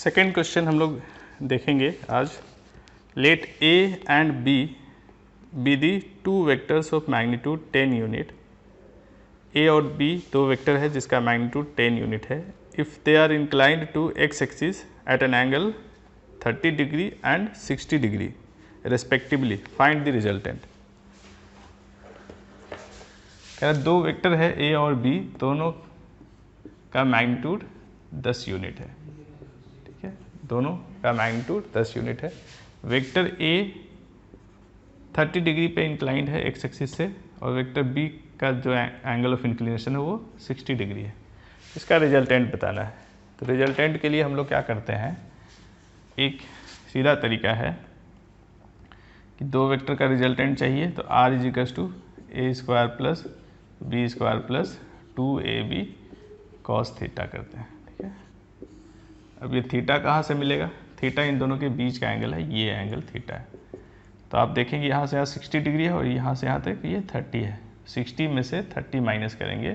Second question हम लोग देखेंगे आज। Let A and B be the two vectors of magnitude 10 unit. A और बी दो वेक्टर है जिसका मैग्नीट्यूड 10 यूनिट है। If they are inclined to X axis at an angle 30 degree and 60 degree respectively, find the resultant. दो vector है A और B, दोनों का मैग्नीट्यूड 10 यूनिट है। ठीक है, दोनों का मैग्नीट्यूड 10 यूनिट है। वेक्टर ए 30 डिग्री पे इंक्लाइंड है एक्स एक्सिस से और वेक्टर बी का जो एंगल ऑफ इंक्लिनेशन है वो 60 डिग्री है। इसका रिजल्टेंट बताना है। तो रिजल्टेंट के लिए हम लोग क्या करते हैं, एक सीधा तरीका है कि दो वेक्टर का रिजल्टेंट चाहिए तो R is equals to a square plus b square plus 2ab cos theta करते हैं। ठीक है, अब ये थीटा कहाँ से मिलेगा, थीटा इन दोनों के बीच का एंगल है, ये एंगल थीटा है। तो आप देखेंगे यहाँ से यहाँ 60 डिग्री है और यहाँ से यहाँ तक ये 30 है। 60 में से 30 माइनस करेंगे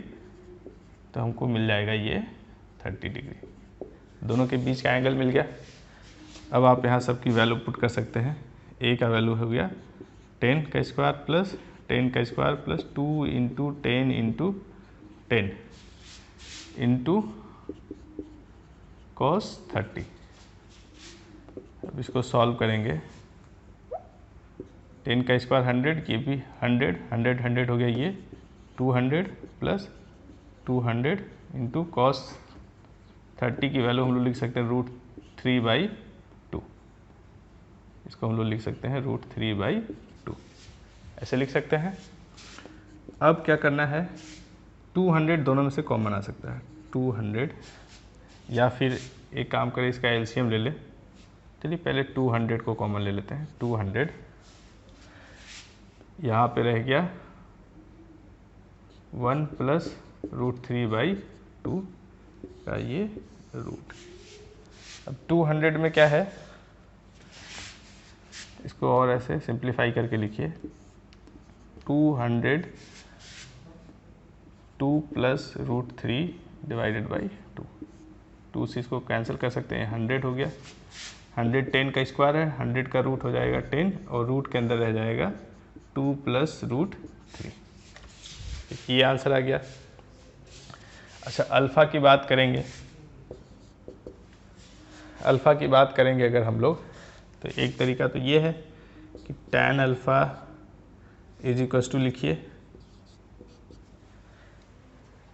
तो हमको मिल जाएगा ये 30 डिग्री। दोनों के बीच का एंगल मिल गया। अब आप यहाँ सबकी वैल्यू पुट कर सकते हैं। ए का वैल्यू हो गया 10 का स्क्वायर प्लस 10 का square plus 2 into 10 into 10 into cos 30। अब इसको सॉल्व करेंगे। 10 का स्क्वायर 100, ये भी 100 हो गया, ये 200 प्लस 200 इंटू कॉस 30 की वैल्यू हम लोग लिख सकते हैं √3/2। इसको हम लोग लिख सकते हैं √3/2, ऐसे लिख सकते हैं। अब क्या करना है, 200 दोनों में से कॉमन आ सकता है, 200, या फिर एक काम करें इसका एलसीएम ले ले। चलिए पहले 200 को कॉमन ले लेते हैं। 200 यहाँ पे रह गया 1 प्लस √3/2 का ये रूट। अब 200 में क्या है, इसको और ऐसे सिंप्लीफाई करके लिखिए। 200 2 प्लस √3 डिवाइडेड बाई 2। 2 से इसको कैंसिल कर सकते हैं, 100 हो गया। 100 10 का स्क्वायर है, 100 का रूट हो जाएगा 10 और रूट के अंदर रह जाएगा 2 प्लस √3। ये आंसर आ गया। अच्छा, अल्फ़ा की बात करेंगे। अल्फ़ा की बात करेंगे अगर हम लोग, तो एक तरीका तो ये है कि tan alpha is equals to लिखिए।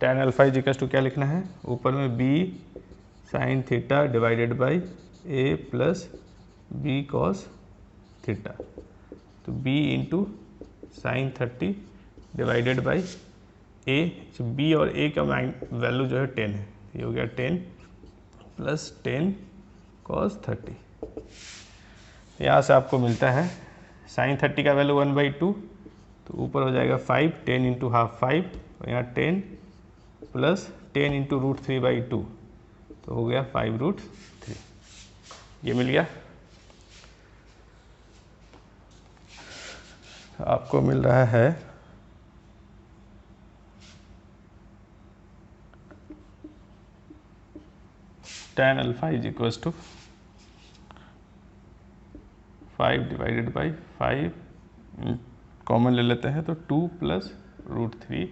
tan alpha is equals to क्या लिखना है, ऊपर में b sine theta divided by a plus b cos theta. तो b into sine 30 divided by a, b और a का वैल्यू जो है 10 है, ये हो गया 10 प्लस 10 कॉस 30। यहाँ से आपको मिलता है साइन 30 का वैल्यू 1/2, तो ऊपर हो जाएगा 5, 10 इंटू हाफ 5 और यहाँ 10 प्लस 10 इंटू √3/2, तो हो गया 5√3। ये मिल गया। आपको मिल रहा है tan alpha is equals to 5 divided by 5, common ले लेते हैं तो 2 प्लस √3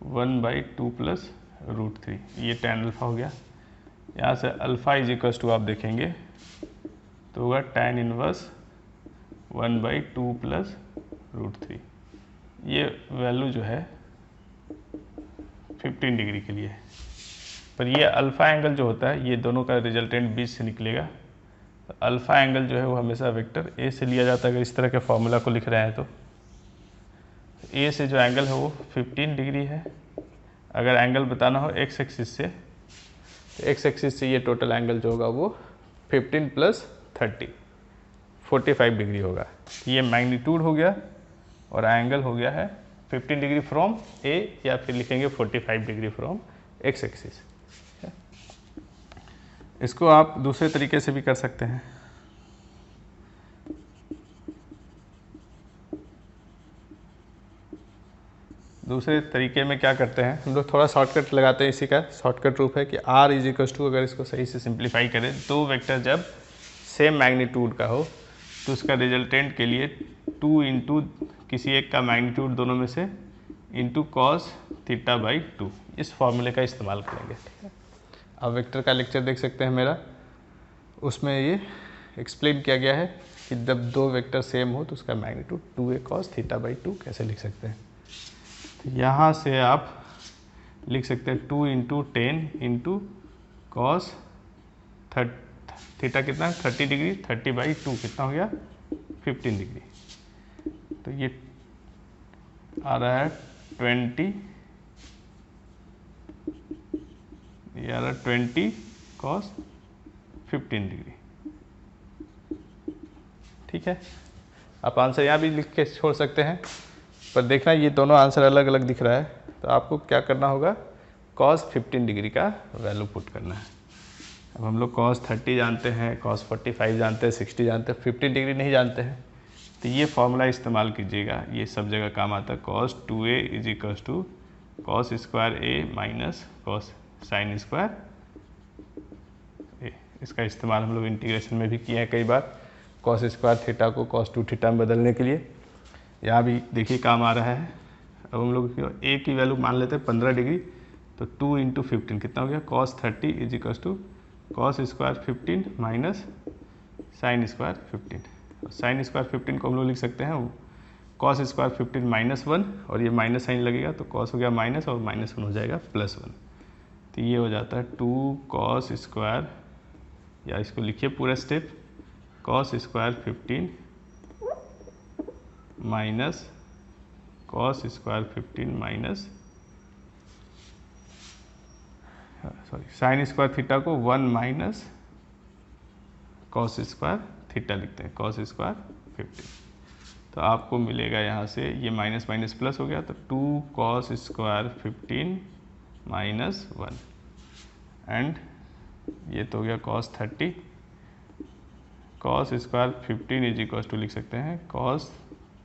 1/2 प्लस √3, ये tan अल्फ़ा हो गया। यहाँ से अल्फ़ा इज इक्वल्स टू आप देखेंगे तो होगा tan इनवर्स 1/2 प्लस √3। ये वैल्यू जो है 15 डिग्री के लिए है। पर ये अल्फ़ा एंगल जो होता है, ये दोनों का रिजल्टेंट बीच से निकलेगा। तो अल्फ़ा एंगल जो है वो हमेशा वेक्टर ए से लिया जाता है। अगर इस तरह के फॉर्मूला को लिख रहे हैं तो ए से जो एंगल है वो 15 डिग्री है। अगर एंगल बताना हो एक्स एक्सिस से, तो एक्स एक्सिस से ये टोटल एंगल जो होगा वो 15 प्लस 30 45 डिग्री होगा। ये मैग्नीट्यूड हो गया और एंगल हो गया है 15 डिग्री फ्रॉम ए, या फिर लिखेंगे 45 डिग्री फ्रॉम एक्स एक्सिस। इसको आप दूसरे तरीके से भी कर सकते हैं। दूसरे तरीके में क्या करते हैं हम लोग, थोड़ा शॉर्टकट लगाते हैं। इसी का शॉर्टकट रूप है कि r इज इक्वल टू, अगर इसको सही से सिंप्लीफाई करें, दो वेक्टर जब सेम मैग्नीट्यूड का हो तो उसका रिजल्टेंट के लिए 2 इंटू किसी एक का मैग्नीट्यूड दोनों में से इंटू कॉस थीटा बाई 2, इस फॉर्मूले का इस्तेमाल करेंगे। ठीक है, अब वेक्टर का लेक्चर देख सकते हैं मेरा, उसमें ये एक्सप्लेन किया गया है कि जब दो वेक्टर सेम हो तो उसका magnitude 2a cos theta by 2 कैसे लिख सकते हैं। तो यहाँ से आप लिख सकते हैं 2 इंटू 10 इंटू कॉस थीटा कितना 30 डिग्री, 30 बाई 2 कितना हो गया 15 डिग्री। तो ये आ रहा है 20, ये आ रहा है 20 कॉस 15 डिग्री। ठीक है, आप आंसर यहाँ भी लिख के छोड़ सकते हैं, पर देखना ये दोनों आंसर अलग अलग दिख रहा है, तो आपको क्या करना होगा, cos 15 डिग्री का वैल्यू पुट करना है। अब हम लोग cos 30 जानते हैं, cos 45 जानते हैं, 60 जानते हैं, 15 डिग्री नहीं जानते हैं, तो ये फॉर्मूला इस्तेमाल कीजिएगा, ये सब जगह काम आता है। cos 2a is equal to cos square a minus cos sine square a। इसका इस्तेमाल हम लोग इंटीग्रेशन में भी किए हैं कई बार, cos स्क्वायर थीटा को cos 2 थीटा में बदलने के लिए। यहाँ भी देखिए काम आ रहा है। अब हम लोग a की वैल्यू मान लेते हैं 15 डिग्री, तो 2 इंटू 15 कितना हो गया, cos 30 is equal to cos square 15 minus sine square 15। Sine square 15 को हम लोग लिख सकते हैं cos स्क्वायर 15 माइनस 1, और ये माइनस साइन लगेगा तो cos हो गया माइनस, और माइनस 1 हो जाएगा प्लस 1। तो ये हो जाता है 2 cos स्क्वायर, या इसको लिखिए पूरा step, cos square 15 minus cos square 15 minus sine square theta को 1 माइनस cos स्क्वायर थीटा लिखते हैं, cos स्क्वायर 15। तो आपको मिलेगा यहाँ से ये माइनस माइनस प्लस हो गया, तो 2 cos स्क्वायर 15 माइनस 1, एंड ये तो हो गया cos 30, cos square 15 is equal to लिख सकते हैं cos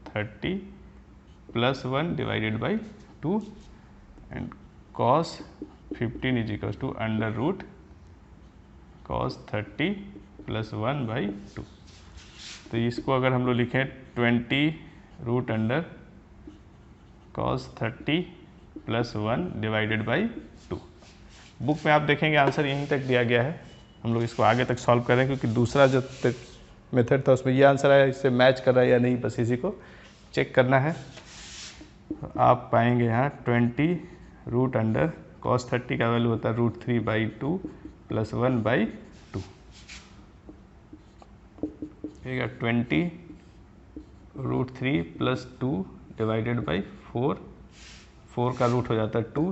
30 plus 1 divided by 2, and cos 15 is equal to under root cos 30 plus 1 by 2। तो इसको अगर हम लोग लिखें 20 root under cos 30 plus 1 divided by 2। Book में आप देखेंगे आंसर यहीं तक दिया गया है, हम लोग इसको आगे तक सॉल्व कर रहे हैं, क्योंकि दूसरा जो मेथड था उसमें ये आंसर आया, इससे मैच कर रहा है या नहीं, बस इसी को चेक करना है। आप पाएंगे यहाँ 20 रूट अंडर cos 30 का वैल्यू होता है √3 बाई 2 प्लस 1 बाई 2, ठीक है। 20 √3 प्लस 2 डिवाइडेड बाई 4, 4 का रूट हो जाता है 2,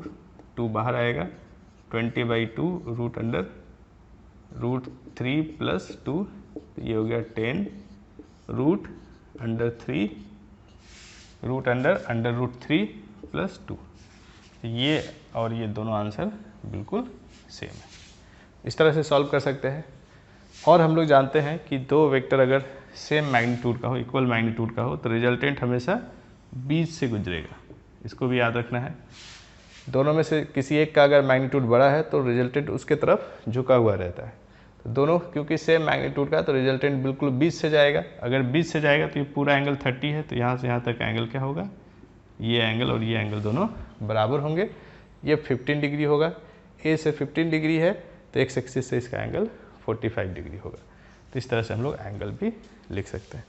2 बाहर आएगा, 20 बाई 2 रूट अंडर √3 प्लस 2, ये हो गया 10 root under 3 root under √3 plus 2। ये और ये दोनों आंसर बिल्कुल सेम है, इस तरह से सॉल्व कर सकते हैं। और हम लोग जानते हैं कि दो वेक्टर अगर सेम मैग्नीट्यूड का हो, इक्वल मैग्नीट्यूड का हो, तो रिजल्टेंट हमेशा बीच से गुजरेगा, इसको भी याद रखना है। दोनों में से किसी एक का अगर मैग्नीट्यूड बड़ा है तो रिजल्टेंट उसके तरफ झुका हुआ रहता है। तो दोनों क्योंकि सेम मैग्नीट्यूड का, तो रिजल्टेंट बिल्कुल बीच से जाएगा। अगर बीच से जाएगा तो ये पूरा एंगल 30 है, तो यहाँ से यहाँ तक एंगल क्या होगा, ये एंगल और ये एंगल दोनों बराबर होंगे। ये 15 डिग्री होगा, ए से 15 डिग्री है तो एक्स एक्सिस से इसका एंगल 45 डिग्री होगा। तो इस तरह से हम लोग एंगल भी लिख सकते हैं।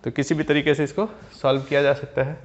तो किसी भी तरीके से इसको सॉल्व किया जा सकता है।